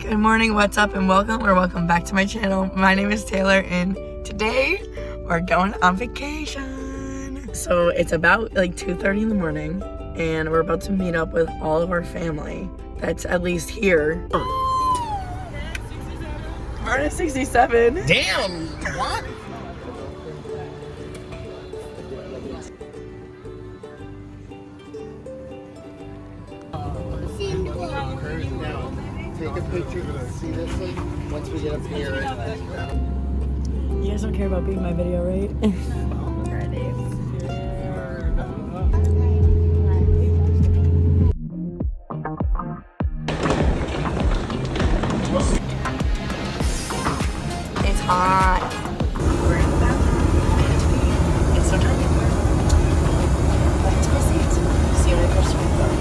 Good morning, what's up, and welcome back to my channel. My name is Taylor, and today we're going on vacation. So it's about like 2:30 in the morning, and we're about to meet up with all of our family that's at least here. We're at 67. Damn, what? Take a picture, see this thing once we get up here. You guys don't care about being my video, right? It's hot. We're in the bathroom. It's so tiny. Back to my seat. See you when I push the button.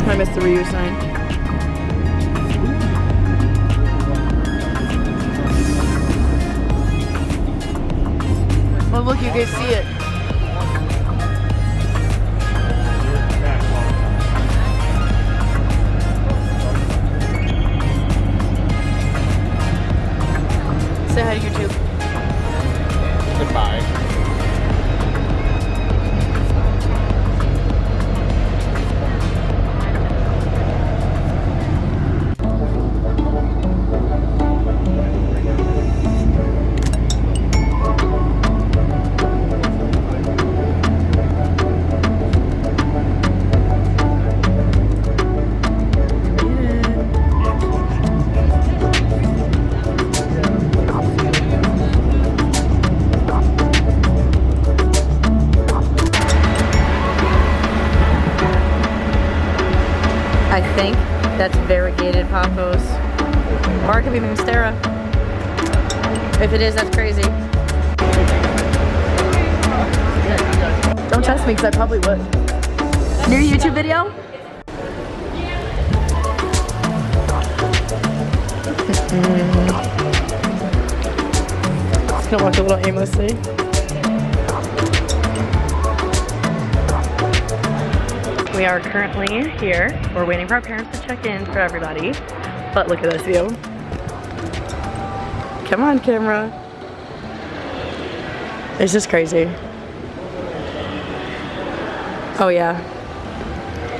I missed the Ryu sign. Oh look, you guys see it. Say hi to YouTube. Goodbye. I think that's variegated Papos. Or it could be Monstera. If it is, that's crazy. Don't test me, because I probably would. New YouTube video? Just gonna walk a little aimlessly. We are currently here. We're waiting for our parents to check in for everybody. But look at this view. Come on, camera. It's just crazy. Oh yeah.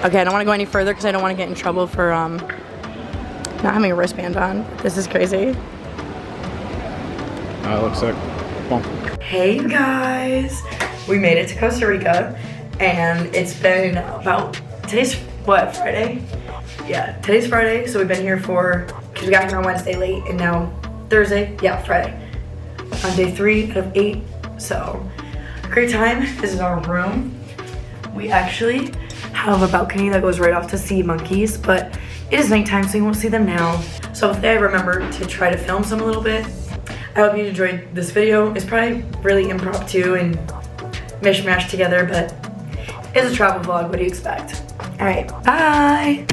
Okay, I don't want to go any further because I don't want to get in trouble for not having a wristband on. This is crazy. It looks sick. Come on. Hey guys, we made it to Costa Rica. And it's been about, today's what, Friday? Yeah, today's Friday, so we've been here because we got here on Wednesday late, and now Thursday, yeah, Friday. On day 3 out of 8, so great time. This is our room. We actually have a balcony that goes right off to sea monkeys, but it is nighttime, so you won't see them now. So hopefully I remember to try to film some a little bit. I hope you enjoyed this video. It's probably really impromptu and mishmash together, but it's a travel vlog. What do you expect? All right, bye.